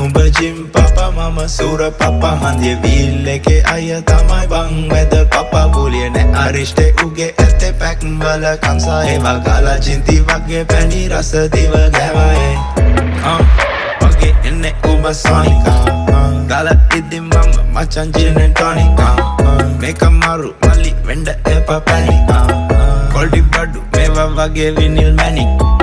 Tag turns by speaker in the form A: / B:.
A: නුඹ ජිම් පපා මම සූර පපා හන්දිය වීල් එකේ අය තමයි බං වැද පපා බුලිය නෑ අරිෂ්ටේ උගේ ඇත්තේ පැක් වල කංසා ඒවා ගාලා චින්ති වගේ පැණි රස දිව ගැවයි වගේ එන්නේ ඔබ සෝනිකා ගාලා ඉදින් මම මචන් ජින් and ටොනිකා මේක මාරු මල්ලි වෙන්න එපා පැනිකා කොල්ඩි බඩු මේවා වගේ විනිල් මැනික්